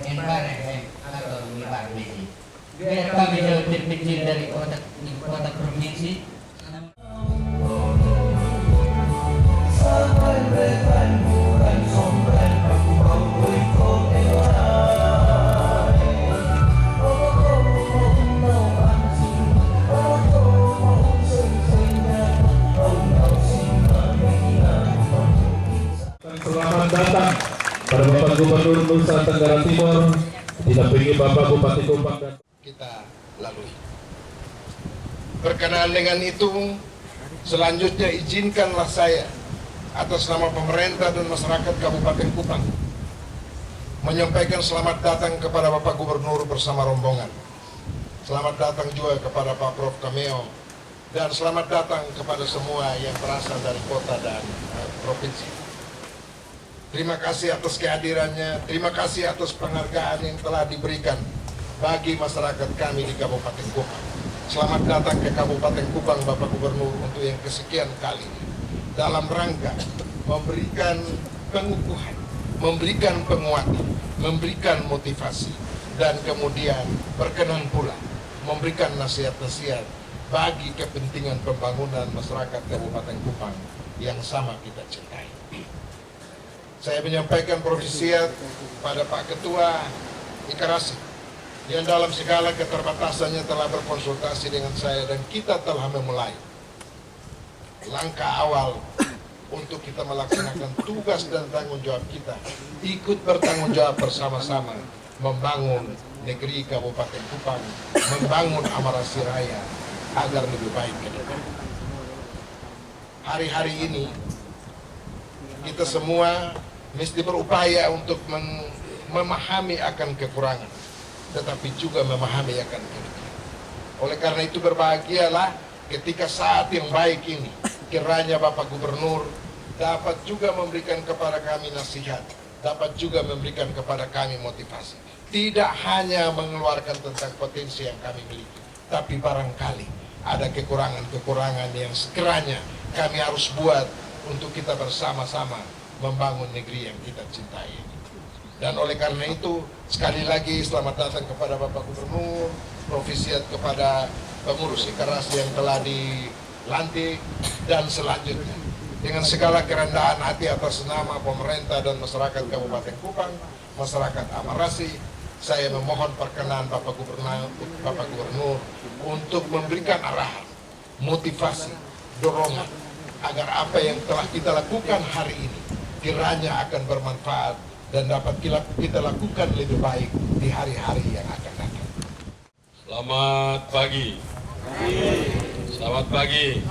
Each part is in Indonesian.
yang bareng atau lebar biji. Biar kami jauh terpencil dari kota provinsi. Selamat datang pada Bapak Gubernur Nusa Tenggara Timur, didampingi Bapak Bupati Kupang dan kita lalui. Berkenaan dengan itu, selanjutnya izinkanlah saya atas nama pemerintah dan masyarakat Kabupaten Kupang menyampaikan selamat datang kepada Bapak Gubernur bersama rombongan. Selamat datang juga kepada Pak Prof Cameo dan selamat datang kepada semua yang berasal dari kota dan provinsi. Terima kasih atas kehadirannya, terima kasih atas penghargaan yang telah diberikan bagi masyarakat kami di Kabupaten Kupang. Selamat datang ke Kabupaten Kupang Bapak Gubernur untuk yang kesekian kali dalam rangka memberikan pengukuhan, memberikan penguatan, memberikan motivasi, dan kemudian berkenan pula memberikan nasihat-nasihat bagi kepentingan pembangunan masyarakat Kabupaten Kupang yang sama kita cintai. Saya menyampaikan provisiat pada Pak Ketua Ikarasi yang dalam segala keterbatasannya telah berkonsultasi dengan saya dan kita telah memulai langkah awal untuk kita melaksanakan tugas dan tanggung jawab kita, ikut bertanggung jawab bersama-sama membangun negeri Kabupaten Kupang, membangun Amarasi Raya agar lebih baik ke depan. Hari-hari ini kita semua mesti berupaya untuk memahami akan kekurangan, tetapi juga memahami akan kelebihan. Oleh karena itu berbahagialah ketika saat yang baik ini, kiranya Bapak Gubernur dapat juga memberikan kepada kami nasihat, dapat juga memberikan kepada kami motivasi. Tidak hanya mengeluarkan tentang potensi yang kami miliki, tapi barangkali ada kekurangan-kekurangan yang sekiranya kami harus buat untuk kita bersama-sama membangun negeri yang kita cintai. Dan oleh karena itu, sekali lagi selamat datang kepada Bapak Gubernur, provisiat kepada pengurus Ikarasi yang telah dilantik, dan selanjutnya dengan segala kerendahan hati atas nama pemerintah dan masyarakat Kabupaten Kupang, masyarakat Amarasi, saya memohon perkenan Bapak Gubernur untuk memberikan arahan, motivasi, dorongan agar apa yang telah kita lakukan hari ini kiranya akan bermanfaat dan dapat kita lakukan lebih baik di hari-hari yang akan datang. Selamat pagi. Selamat pagi.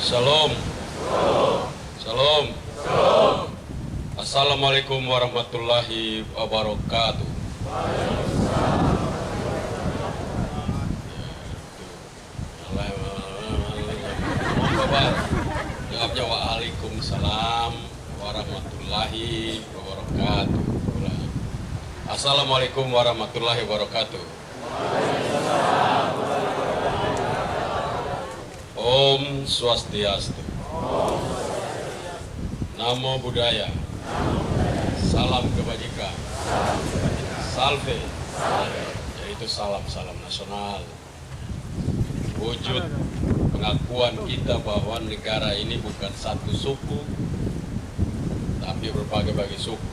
Shalom. Shalom. Assalamualaikum warahmatullahi wabarakatuh. Jawabnya waalaikumsalam warahmatullahi wabarakatuh. Assalamualaikum warahmatullahi wabarakatuh. Om Swastiastu. Namo Buddhaya. Salam kebajikan. Salve. Yaitu salam-salam nasional. Wujud pengakuan kita bahwa negara ini bukan satu suku, tapi berbagai-bagai suku.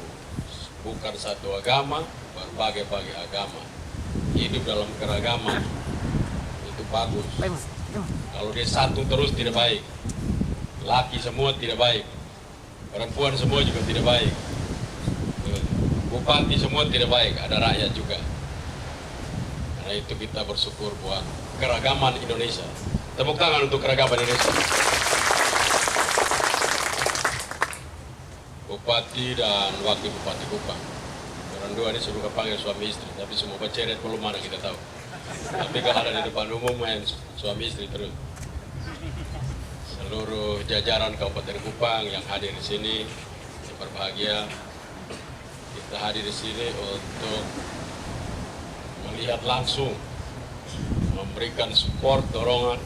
Bukan satu agama, berbagai-bagai agama. Hidup dalam keragaman, itu bagus. Kalau dia satu terus tidak baik. Laki semua tidak baik. Perempuan semua juga tidak baik. Bupati semua tidak baik, ada rakyat juga. Karena itu kita bersyukur buat keragaman Indonesia. Tepuk tangan untuk keragaman Indonesia. Bupati dan Wakil Bupati Kupang. Orang dua ini sudah panggil suami istri, tapi semua berceret belum mana kita tahu. Tapi kalau ada di depan umum main suami istri terus. Seluruh jajaran Kabupaten Kupang yang hadir di sini, yang berbahagia. Kita hadir di sini untuk melihat langsung, memberikan support, dorongan,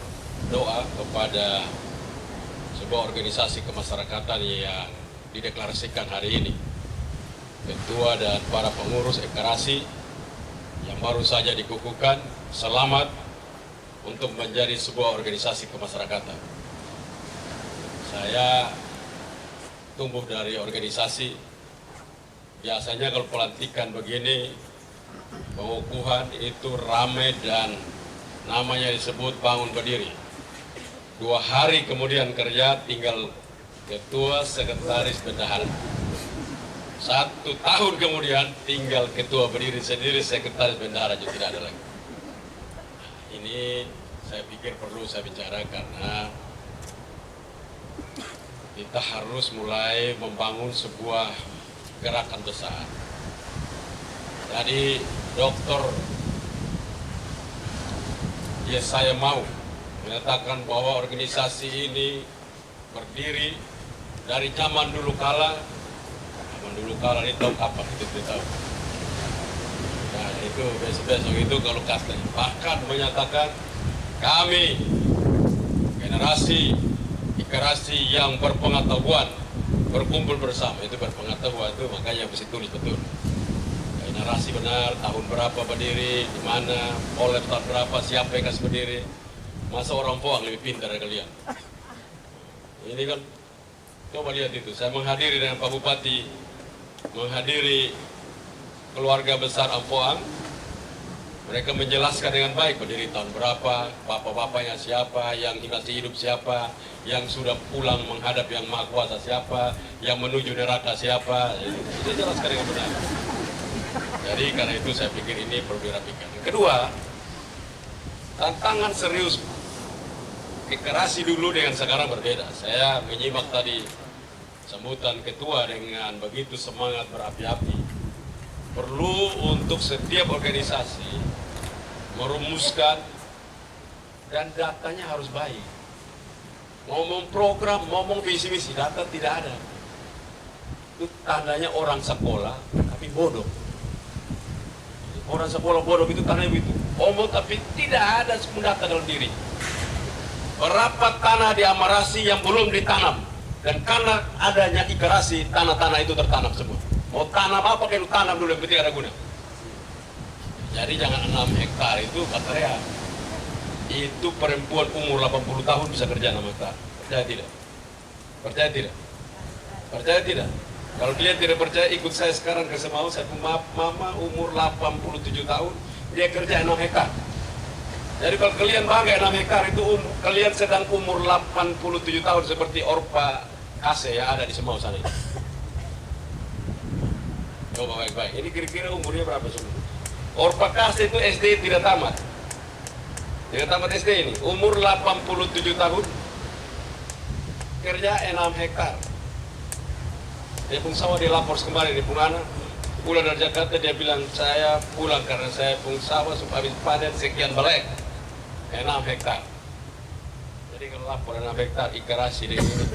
doa kepada sebuah organisasi kemasyarakatan yang dideklarasikan hari ini. Ketua dan para pengurus Ekarasi yang baru saja dikukuhkan, selamat untuk menjadi sebuah organisasi kemasyarakatan. Saya tumbuh dari organisasi. Biasanya kalau pelantikan begini, pengukuhan itu ramai dan namanya disebut bangun berdiri. 2 hari kemudian kerja tinggal ketua, sekretaris, bendahara. 1 tahun kemudian tinggal ketua berdiri sendiri, sekretaris, bendahara juga tidak ada lagi. Ini saya pikir perlu saya bicara karena kita harus mulai membangun sebuah gerakan besar. Jadi Dr. Yesaya Mau menyatakan bahwa organisasi ini berdiri dari zaman dulu kala. Zaman dulu kala ini tahu kapan kita tidak tahu. Nah itu besok-besok itu kalau kata bahkan menyatakan kami generasi Ekarasi yang berpengetahuan berkumpul bersama. Itu berpengetahuan itu makanya mesti tulis betul. Generasi benar, tahun berapa berdiri, di mana, oleh tahun berapa, siapa yang kasih berdiri. Masa orang Poang lebih pintar dari kalian. Ini kan, coba lihat itu. Saya menghadiri dengan Pak Bupati, menghadiri keluarga besar Ampoang. Mereka menjelaskan dengan baik berdiri tahun berapa, bapak-bapaknya siapa, yang masih hidup siapa, yang sudah pulang menghadap yang Maha Kuasa siapa, yang menuju neraka siapa. Itu jelaskan dengan benar. Jadi karena itu saya pikir ini perlu dirapikan. Kedua, tantangan serius Ekarasi dulu dengan sekarang berbeda. Saya menyimak tadi sambutan ketua dengan begitu semangat berapi-api. Perlu untuk setiap organisasi merumuskan dan datanya harus baik. Ngomong program, ngomong visi misi, data tidak ada. Itu tandanya orang sekolah tapi bodoh. Orang sekolah bodoh itu tandanya begitu. Omong tapi tidak ada data dalam diri. Berapa tanah di Amarasi yang belum ditanam, dan karena adanya Ekarasi tanah-tanah itu tertanam semua. Mau tanam apa kayak lu tanam dulu, yang penting ada guna. Jadi jangan 6 hektar itu kata saya, itu perempuan umur 80 tahun bisa kerja 6 hektar. Percaya tidak? Percaya tidak? Percaya tidak? Kalau kalian tidak percaya, ikut saya sekarang ke Semau. Saya punya mama umur 87 tahun, dia kerja 6 hektar. Jadi kalau kalian bangga 6 hektar itu kalian sedang umur 87 tahun seperti Orpa Kase yang ada di Semau sana. Coba baik-baik. Ini kira-kira umurnya berapa semua? Orpa Kase itu SD tidak tamat. Tidak tamat SD ini. Umur 87 tahun. Kerja 6 hektar. Dia pun sawah, dia lapor kembali di Pungana. Pulang dari Jakarta dia bilang, saya pulang karena saya pun sawah supaya habis panen sekian belek. 6 hektar. Jadi kalau lapor 6 hektar Ekarasi dia ini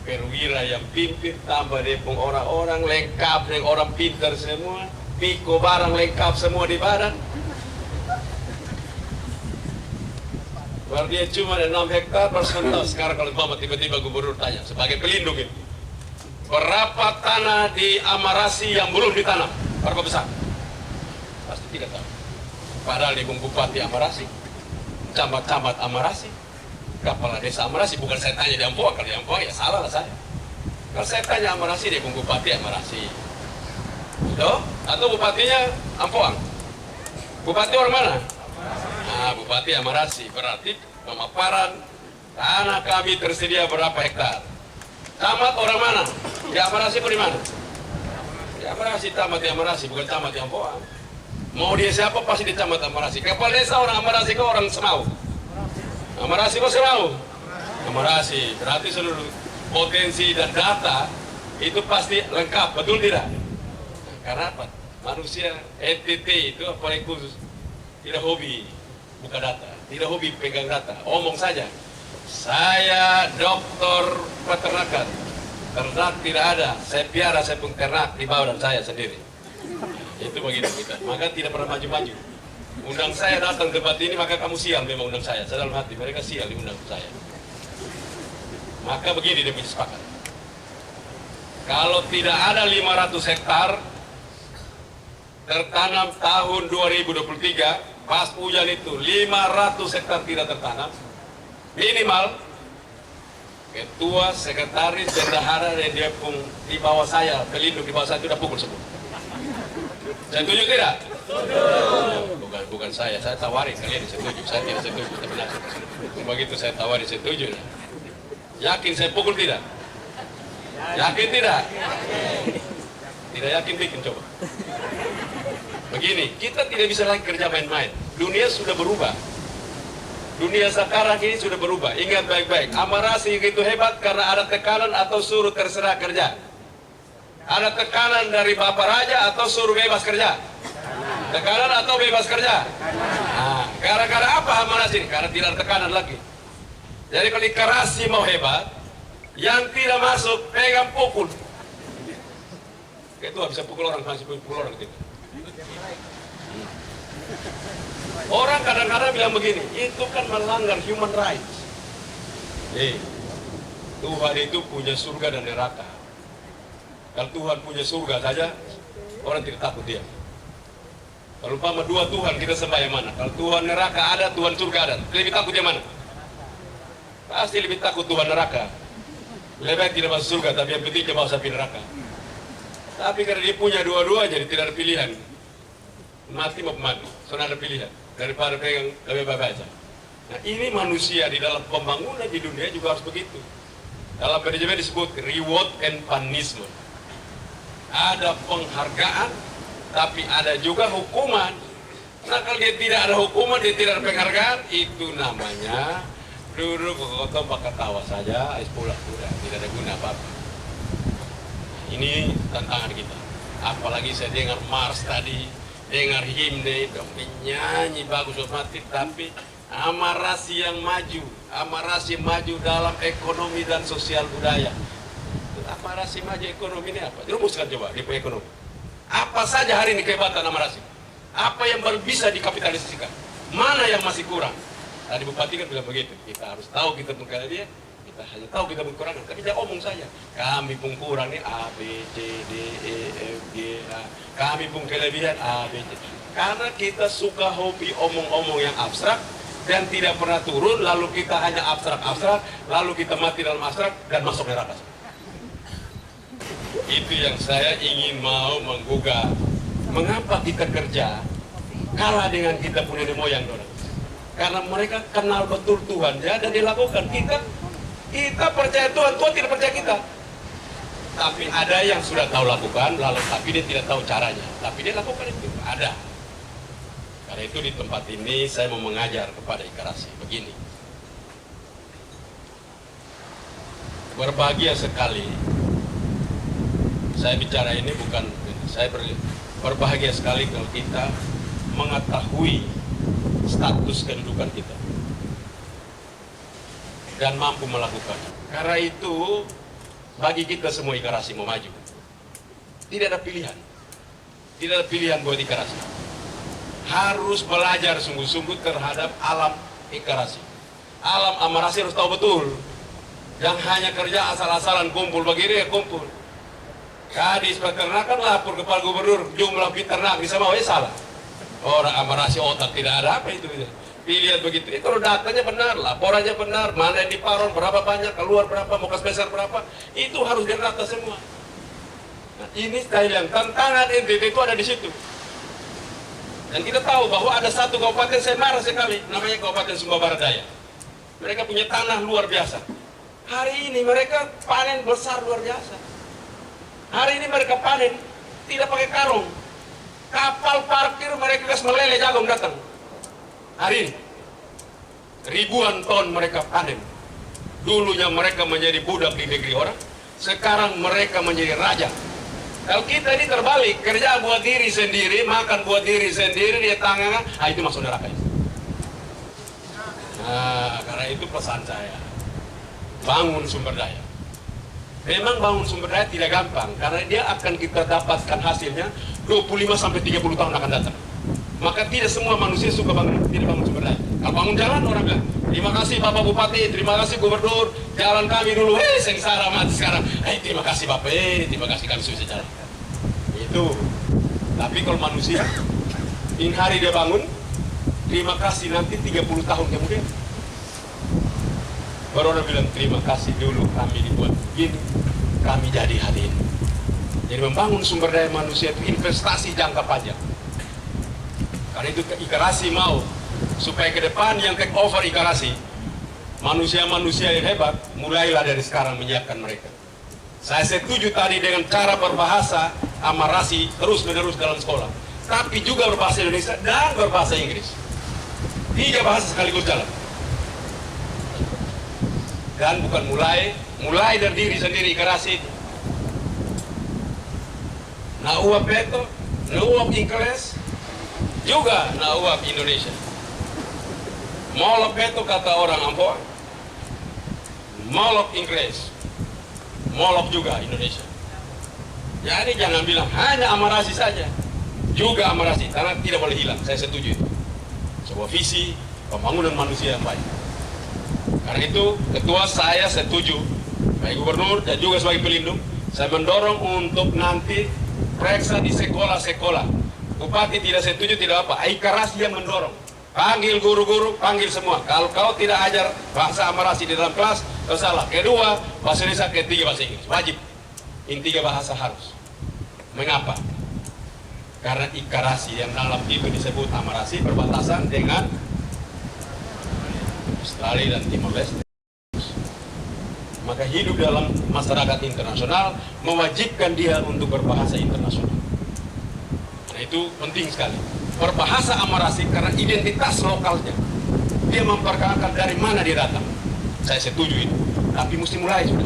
perwira yang pimpin, tambah dia pun orang-orang lengkap dengan orang pintar semua, piko barang lengkap semua di badan. Baru dia cuma 6 hektar per sementara. Sekarang kalau mama tiba-tiba gubernur tanya sebagai pelindung ini, berapa tanah di Amarasi yang belum ditanam? Berapa besar? Pasti tidak tahu. Padahal dia Bupati Amarasi, camat-camat Amarasi, kepala desa Amarasi. Bukan saya tanya di Ampoang, kalau di Ampoang ya salah lah saya. Kalau saya tanya Amarasi, dia Bupati Amarasi. Atau bupatinya Ampoang. Bupati orang mana? Nah, Bupati Amarasi. Berarti pemaparan tanah kami tersedia berapa hektar. Camat orang mana? Di Amarasi atau di mana? Di Amarasi, camat di Amarasi, bukan camat di Ampoang. Mau dia siapa pasti di camat Amarasi. Kepala desa orang Amarasi ke orang Semau. Amarasi kok Semau? Amarasi. Berarti seluruh potensi dan data itu pasti lengkap, betul tidak? Karena apa? Manusia NTT itu apa yang khusus? Tidak hobi buka data, tidak hobi pegang data, omong saja. Saya dokter peternakan, ternak tidak ada, saya piara, saya pun ternak di badan saya sendiri. Itu begitu kita, maka tidak pernah maju-maju. Undang saya datang debat ini, maka kamu sial memang undang saya dalam hati, mereka sial diundang saya. Maka begini dia punya sepakat. Kalau tidak ada 500 hektar tertanam tahun 2023, pas hujan itu 500 hektar tidak tertanam, minimal ketua, sekretaris, bendahara dan dia pun di bawah saya, pelindung di bawah saya itu udah pukul semua. Setuju tidak? Bukan saya tawarin kalian setuju, saya tidak setuju, benar. Begitu saya tawarin setuju. Yakin saya pukul tidak? Yakin tidak? Tidak yakin bikin coba. Begini, kita tidak bisa lagi kerja main-main. Dunia sudah berubah. Dunia sekarang ini sudah berubah. Ingat baik-baik, amarasi itu hebat karena ada tekanan atau suruh terserah kerja. Ada tekanan dari Bapak Raja atau suruh bebas kerja. Tekanan atau bebas kerja. Nah, gara-gara apa amarasi ini? Karena tidak ada tekanan lagi. Jadi kalau ikarasi mau hebat, yang tidak masuk pegang pukul. Ketua bisa pukul orang, masih pukul orang tidak. Orang kadang-kadang bilang begini, itu kan melanggar human rights. Tuhan itu punya surga dan neraka. Kalau Tuhan punya surga saja, orang tidak takut dia. Kalau umpama dua Tuhan kita sembah yang mana? Kalau Tuhan neraka ada, Tuhan surga ada, lebih takut yang mana? Pasti lebih takut Tuhan neraka. Lebih baik tidak masuk surga, tapi yang penting bawa sapi neraka. Tapi karena dia punya dua-dua, jadi tidak ada pilihan. Mati mau mati, soalnya ada pilihan. Daripada pegang lebih baik aja. Nah ini manusia di dalam pembangunan di dunia juga harus begitu. Dalam manajemen disebut reward and punishment. Ada penghargaan, tapi ada juga hukuman. Nah kalau dia tidak ada hukuman, dia tidak ada penghargaan, itu namanya duduk kota pakai tawa saja, pulang sudah, tidak ada guna apa-apa. Ini tantangan kita. Apalagi saya dengar Mars tadi, dengar himne, dong nyanyi bagus otomatis, tapi amarasi yang maju, amarasi maju dalam ekonomi dan sosial budaya. Amarasi maju ekonomi ini apa? Rumuskan coba di ekonomi. Apa saja hari ini kehebatan amarasi? Apa yang baru bisa dikapitalisasikan? Mana yang masih kurang? Tadi Bupati kan bilang begitu. Kita harus tahu kita pun kelebihan, kita hanya tahu kita pun kurang, tapi dia omong saja. Kami pun kurang nih A, B, C, D, E, F, G, H. Kami pun kelebihan A, B, C. Karena kita suka hobi omong-omong yang abstrak dan tidak pernah turun, lalu kita hanya abstrak-abstrak, lalu kita mati dalam abstrak dan masuk neraka. Itu yang saya ingin mau menggugah. Mengapa kita kerja kalah dengan kita punya moyang orang? Karena mereka kenal betul Tuhan ya, dan dilakukan. Kita percaya Tuhan, Tuhan tidak percaya kita. Tapi ada yang sudah tahu lakukan, lalu tapi dia tidak tahu caranya. Tapi dia lakukan itu, ada. Karena itu di tempat ini saya mau mengajar kepada Ikarasi begini. Berbahagia sekali. Saya bicara ini bukan, berbahagia sekali kalau kita mengetahui status kedudukan kita dan mampu melakukannya. Karena itu bagi kita semua Ikarasi mau maju, tidak ada pilihan. Tidak ada pilihan buat Ikarasi. Harus belajar sungguh-sungguh terhadap alam Ikarasi. Alam amarasi harus tahu betul. Yang hanya kerja asal-asalan kumpul begini ya kumpul. Kadis peternakan lapor ke Pak Gubernur jumlah peternak bisa mau ya salah. Orang amarasi otak tidak ada apa itu. Pilihan begitu. Itu datanya benar, laporannya benar, mana yang diparon, berapa banyak, keluar berapa, mau kas besar berapa, itu harus didata semua. Nah, ini saya bilang, tantangan NTT itu ada di situ. Dan kita tahu bahwa ada satu kabupaten saya marah sekali, namanya Kabupaten Sumba Barat Daya. Mereka punya tanah luar biasa. Hari ini mereka panen besar luar biasa. Hari ini mereka panen, tidak pakai karung. Kapal parkir mereka gas meleleh jagung datang. Hari ini ribuan ton mereka panen. Dulunya mereka menjadi budak di negeri orang, sekarang mereka menjadi raja. Kalau kita ini terbalik, kerja buat diri sendiri, makan buat diri sendiri, dia tangan, itu masuk neraka. Nah, karena itu pesan saya, bangun sumber daya. Memang bangun sumber daya tidak gampang, karena dia akan kita dapatkan hasilnya 25-30 tahun akan datang. Maka tidak semua manusia suka bangun, tidak bangun sumber daya. Kalau bangun jalan, orang bilang, terima kasih Bapak Bupati, terima kasih Gubernur, Jalan kami dulu, sengsara mati sekarang. Terima kasih Bapak, terima kasih kami sudah jalan. Itu. Tapi kalau manusia, in hari dia bangun, terima kasih nanti 30 tahun kemudian. Baru orang bilang terima kasih dulu kami dibuat begini, kami jadi hari ini. Jadi membangun sumber daya manusia itu investasi jangka panjang. Karena itu Ikarasi mau supaya ke depan yang take over Ikarasi, manusia-manusia yang hebat, mulailah dari sekarang menyiapkan mereka. Saya setuju tadi dengan cara berbahasa Amarasi terus-menerus dalam sekolah, tapi juga berbahasa Indonesia dan berbahasa Inggris. 3 bahasa sekaligus jalan. Dan bukan mulai dari diri sendiri Ikarasi. Na uap beto, na uap Inggeles, juga na uap Indonesia. Molok beto kata orang Ampua, molok Inggeles, molok juga Indonesia. Jadi jangan bilang hanya Amarasi saja, juga Amarasi, karena tidak boleh hilang. Saya setuju itu. Sebuah visi pembangunan manusia yang baik. Karena itu ketua saya setuju, baik gubernur dan juga sebagai pelindung, saya mendorong untuk nanti periksa di sekolah-sekolah. Bupati tidak setuju tidak apa, Ikarasi yang mendorong. Panggil guru-guru, panggil semua. Kalau kau tidak ajar bahasa Amarasi di dalam kelas, kau salah. Kedua, bahasa Indonesia, ketiga bahasa Inggris. Wajib. Ini 3 bahasa harus. Mengapa? Karena Ikarasi yang dalam itu disebut Amarasi berbatasan dengan Australia dan Timor Leste. Maka hidup dalam masyarakat internasional mewajibkan dia untuk berbahasa internasional. Nah itu penting sekali. Berbahasa Amarasi karena identitas lokalnya. Dia memperkenalkan dari mana dia datang. Saya setuju itu. Tapi mesti mulai sudah.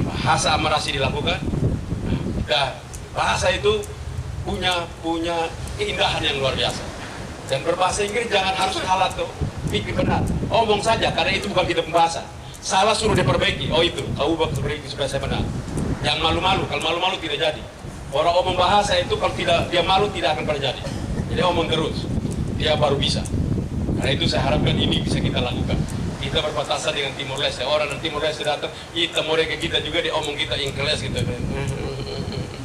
Bahasa Amarasi dilakukan. Nah, bahasa itu punya keindahan yang luar biasa. Dan berbahasa Inggris jangan harus halat tuh. Pikir benar. Omong saja karena itu bukan kita pembahasa. Salah suruh diperbaiki. Oh itu, kau ubah perbaiki supaya saya benar. Yang malu-malu, kalau malu-malu tidak jadi. Orang omong bahasa itu kalau tidak dia malu tidak akan pernah jadi. Jadi omong terus, dia baru bisa. Karena itu saya harapkan ini bisa kita lakukan. Kita berbatasan dengan Timor Leste. Orang dari Timor Leste datang, kita mereka kita juga diomong kita Inggeles gitu.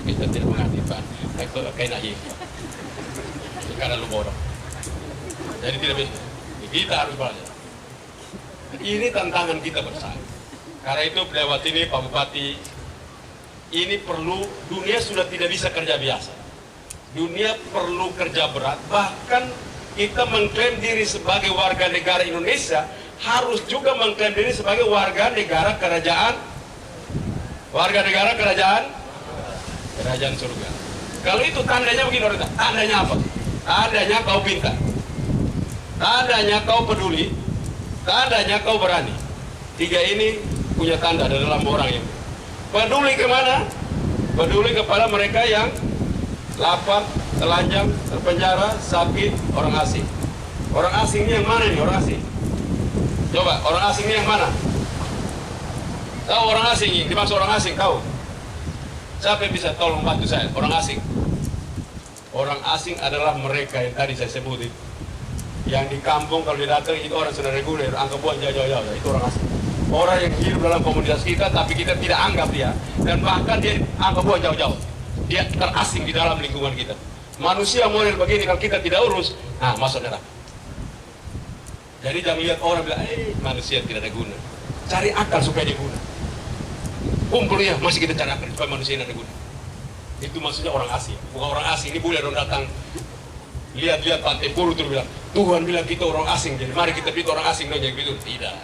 Kita tidak mengerti Pak. Kayak nahib. Karena lu bodoh. Jadi tidak bisa. Kita harus belajar. Ini tantangan kita bersama. Karena itu lewat ini Pak Bupati, ini perlu, dunia sudah tidak bisa kerja biasa. Dunia perlu kerja berat. Bahkan kita mengklaim diri sebagai warga negara Indonesia, harus juga mengklaim diri sebagai warga negara kerajaan. Warga negara kerajaan surga. Kalau itu tandanya begini orang, tandanya apa? Tandanya kau pintar. Tandanya kau peduli, tandanya kau berani. 3 ini punya tanda dalam orang yang peduli kemana? Peduli kepada mereka yang lapar, telanjang, terpenjara, sakit, orang asing. Orang asing ini yang mana nih orang asing? Coba, orang asing ini yang mana? Tahu orang asing ini? Dimaksud orang asing, tahu? Siapa yang bisa tolong bantu saya? Orang asing. Orang asing adalah mereka yang tadi saya sebut itu. Yang di kampung kalau dia datang itu orang sudah reguler, anggap buang jauh-jauh, itu orang asing. Orang yang hidup dalam komunitas kita tapi kita tidak anggap dia, dan bahkan dia anggap buang jauh-jauh. Dia terasing di dalam lingkungan kita. Manusia model begini kalau kita tidak urus, nah masuk neraka. Jadi jangan lihat orang bilang, manusia tidak ada guna. Cari akal supaya dia guna. Kumpul ya, masih kita cari akal supaya manusia ini ada guna. Itu maksudnya orang asing, bukan orang asing. Ini boleh orang datang lihat-lihat Pantai Puru terus bilang, Tuhan bilang kita orang asing, jadi mari kita pilih orang asing dong, jadi begitu. Tidak.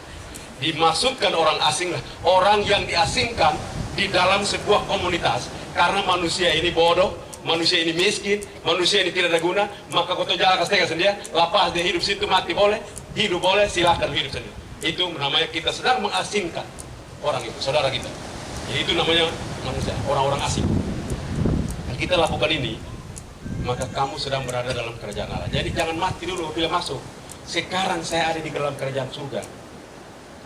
Dimaksudkan orang asing lah, orang yang diasingkan di dalam sebuah komunitas karena manusia ini bodoh, manusia ini miskin, manusia ini tidak ada guna, maka kau jalan kasih sendiri, lapas dia hidup situ, mati boleh, hidup boleh, silahkan hidup sendiri. Itu namanya kita sedang mengasingkan orang itu, saudara kita. Jadi itu namanya manusia, orang-orang asing. Kalau kita lakukan ini, maka kamu sedang berada dalam kerajaan Allah. Jadi jangan mati dulu bila masuk. Sekarang saya ada di dalam kerajaan surga.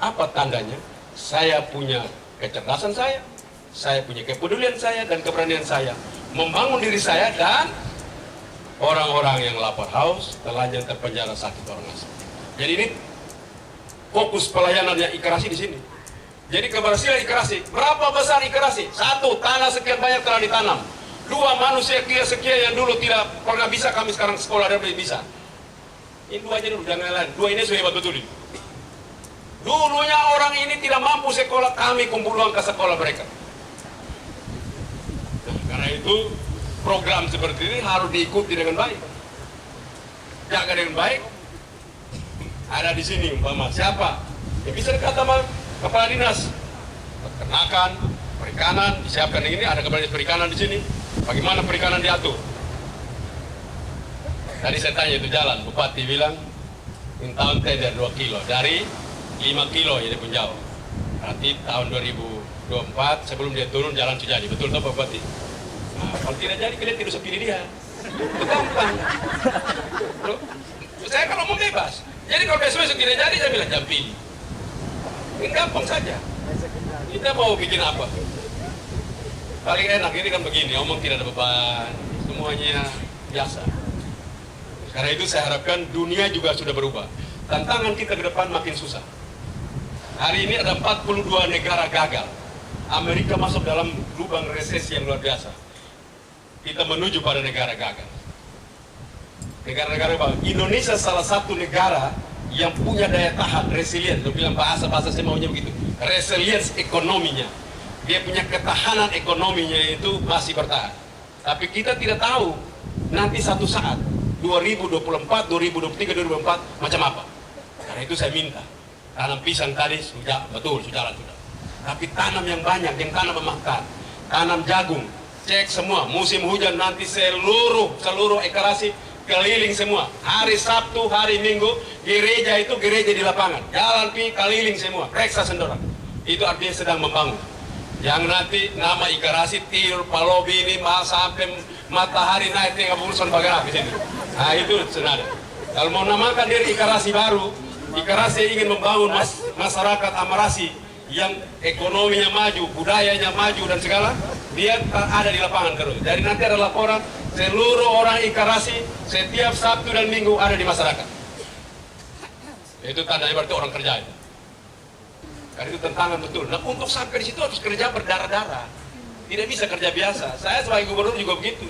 Apa tandanya? Saya punya kecerdasan saya punya kepedulian saya dan keberanian saya membangun diri saya dan orang-orang yang lapar haus, telanjang, terpenjara, sakit, orang asing. Jadi ini fokus pelayanannya Ikarasi di sini. Jadi keberhasilan Ikerasi, berapa besar Ikerasi? Satu, tanah sekian banyak telah ditanam. Dua, manusia sekian yang dulu tidak pernah bisa, kami sekarang sekolah dan bisa. Ini dua aja dulu, jangan lain. Dua ini hebat betul ini. Dulunya orang ini tidak mampu sekolah, kami kumpul uang ke sekolah mereka. Nah, karena itu program seperti ini harus diikuti dengan baik. Jaga dengan baik. Ada di sini umpama siapa? Ya bisa dikata sama kepala dinas peternakan, perikanan, disiapkan ini, ada kepala dinas perikanan di sini. Bagaimana perikanan diatur? Tadi saya tanya itu jalan, bupati bilang in tahun dari 2 kilo, dari 5 kilo ya dia pun jauh. Berarti tahun 2024 sebelum dia turun jalan sudah jadi, betul tak Pak Bupati? Nah, kalau tidak jadi kalian tidak usah pilih dia. Itu gampang. Loh, saya kalau mau bebas. Jadi kalau besok tidak jadi saya bilang jangan pilih. Ini gampang saja. Kita mau bikin apa? Paling enak ini kan begini, omong tidak ada beban, semuanya biasa. Karena itu saya harapkan dunia juga sudah berubah. Tantangan kita ke depan makin susah. Hari ini ada 42 negara gagal. Amerika masuk dalam lubang resesi yang luar biasa. Kita menuju pada negara gagal. Negara-negara bagus. Indonesia salah satu negara yang punya daya tahan, resilient. Lu bilang bahasa-bahasa saya maunya begitu. Resilience ekonominya. Dia punya ketahanan ekonominya itu masih bertahan. Tapi kita tidak tahu nanti satu saat 2024, 2023, 2024 macam apa. Karena itu saya minta tanam pisang tadi sudah betul, sudah. Tapi tanam yang banyak, yang tanam memakan. Tanam jagung, cek semua. Musim hujan nanti seluruh Ikerasi keliling semua. Hari Sabtu, hari Minggu, gereja itu gereja di lapangan. Jalan pi keliling semua. Reksa sendorang. Itu artinya sedang membangun. Yang nanti nama Ikerasi tiur palobi ini sampai matahari naik 30 bagai di sini. Nah itu senada. Kalau mau namakan diri Ikerasi baru, Ikerasi ingin membangun masyarakat Amarasi yang ekonominya maju, budayanya maju dan segala, dia ada di lapangan terus. Jadi nanti ada laporan seluruh orang Ikerasi setiap Sabtu dan Minggu ada di masyarakat. Itu tandanya berarti orang kerja itu. Karena itu tantangan betul. Nah untuk sampai di situ harus kerja berdarah-darah. Tidak bisa kerja biasa. Saya sebagai gubernur juga begitu.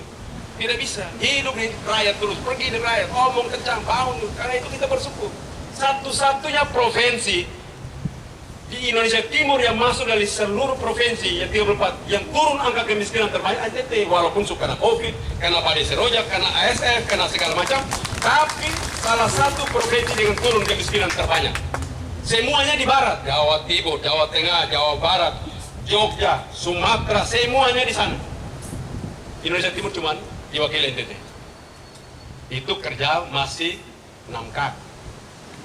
Tidak bisa. Hidup di rakyat terus, pergi di rakyat, omong kencang, bangun. Karena itu kita bersyukur. Satu-satunya provinsi di Indonesia Timur yang masuk dari seluruh provinsi yang 34 yang turun angka kemiskinan terbanyak NTT, walaupun karena COVID, karena badai seroja, karena ASF, karena segala macam, tapi salah satu provinsi dengan turun kemiskinan terbanyak. Semuanya di barat, Jawa Timur, Jawa Tengah, Jawa Barat, Jogja, Sumatera, semuanya di sana. Indonesia Timur cuma diwakili NTT. Itu kerja masih 6 kak.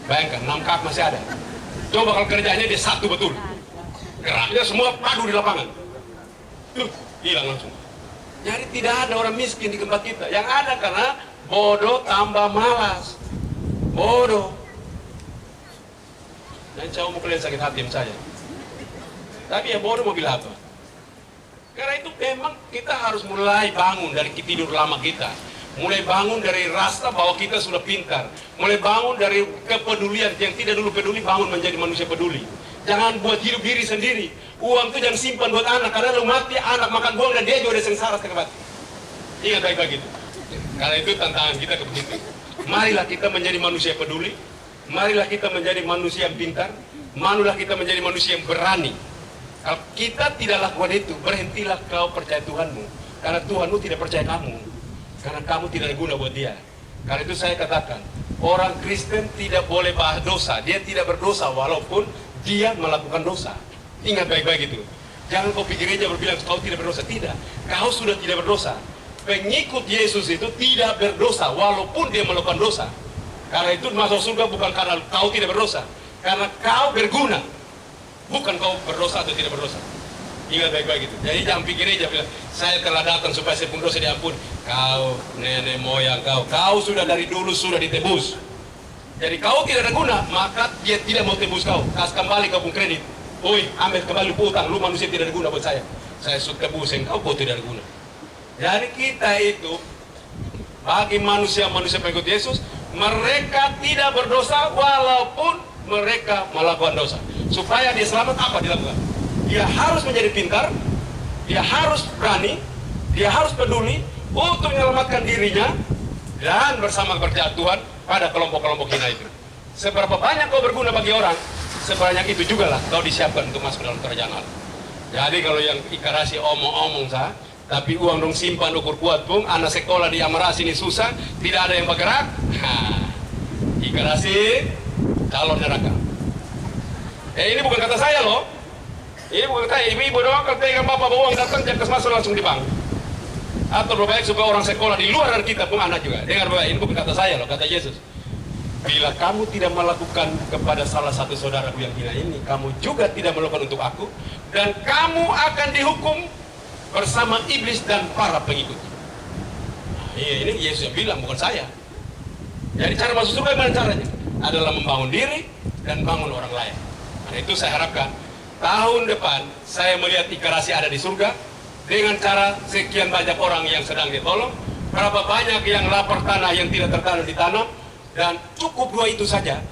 Bayangkan 6 kak masih ada. Coba kalau kerjanya dia satu betul. Geraknya semua padu di lapangan. Hilang langsung. Jadi tidak ada orang miskin di tempat kita. Yang ada karena bodoh tambah malas. Bodoh. Dan saya mau kalian sakit hati saya. Tapi ya bodoh mau bilang apa? Karena itu memang kita harus mulai bangun dari tidur lama kita. Mulai bangun dari rasa bahwa kita sudah pintar. Mulai bangun dari kepedulian yang tidak dulu peduli, bangun menjadi manusia peduli. Jangan buat hidup diri sendiri. Uang itu jangan simpan buat anak, karena lu mati anak makan buang dan dia juga ada sengsara setengah mati. Ingat baik-baik itu. Karena itu tantangan kita begitu. Marilah kita menjadi manusia peduli. Marilah kita menjadi manusia yang pintar. Marilah kita menjadi manusia yang berani. Kalau kita tidak lakukan itu, berhentilah kau percaya Tuhanmu. Karena Tuhanmu tidak percaya kamu. Karena kamu tidak ada guna buat dia. Karena itu saya katakan, orang Kristen tidak boleh bahas dosa. Dia tidak berdosa walaupun dia melakukan dosa. Ingat baik-baik itu. Jangan kau pikir gereja berbilang kau tidak berdosa. Tidak, kau sudah tidak berdosa. Pengikut Yesus itu tidak berdosa walaupun dia melakukan dosa. Karena itu masuk surga bukan karena kau tidak berdosa. Karena kau berguna. Bukan kau berdosa atau tidak berdosa. Ingat baik-baik itu. Jadi jangan pikir aja bilang, saya telah datang supaya saya pun dosa diampun. Kau, nenek moyang kau sudah dari dulu sudah ditebus. Jadi kau tidak ada guna, maka dia tidak mau tebus kau. Kasih kembali kau pun kredit. Oi, ambil kembali utang, lu manusia tidak ada guna buat saya. Saya suka tebusin kau tidak ada guna. Jadi kita itu, bagi manusia-manusia pengikut Yesus, mereka tidak berdosa walaupun mereka melakukan dosa. supaya dia selamat, apa dilakukan? Dia harus menjadi pintar, dia harus berani, dia harus peduli untuk menyelamatkan dirinya dan bersama kepercayaan Tuhan pada kelompok-kelompok hina itu. Seberapa banyak kau berguna bagi orang, sebanyak itu juga lah kau disiapkan untuk masuk dalam kerajaan Allah. Jadi kalau yang ikarasi omong-omong sah, tapi uang dong simpan ukur kuat pun, anak sekolah di Amarasi ini susah, tidak ada yang bergerak, ikarasi calon neraka. Ini bukan kata saya loh, ini bukan kata ibu-ibu doang kalau pegang bapak bawa uang datang jangan masuk langsung di bank. Atau lebih baik supaya orang sekolah di luar dari kita pun anak juga. Dengar baik, ini bukan kata saya loh, kata Yesus. Bila kamu tidak melakukan kepada salah satu saudaraku yang hina ini, kamu juga tidak melakukan untuk aku, dan kamu akan dihukum bersama iblis dan para pengikutnya. Ini Yesus yang bilang, bukan saya. Jadi cara masuk surga gimana caranya? Adalah membangun diri dan bangun orang lain. Nah, itu saya harapkan tahun depan saya melihat ikarasi ada di surga dengan cara sekian banyak orang yang sedang ditolong, berapa banyak yang lapar tanah yang tidak tertanam ditanam, dan cukup 2 itu saja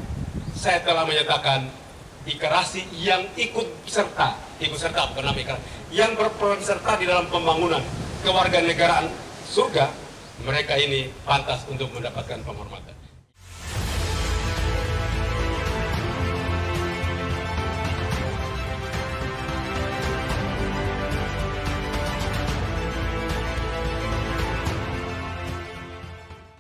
saya telah menyatakan ikarasi yang ikut serta bukan nama ikarasi, yang berperan serta di dalam pembangunan kewarganegaraan surga, mereka ini pantas untuk mendapatkan penghormatan.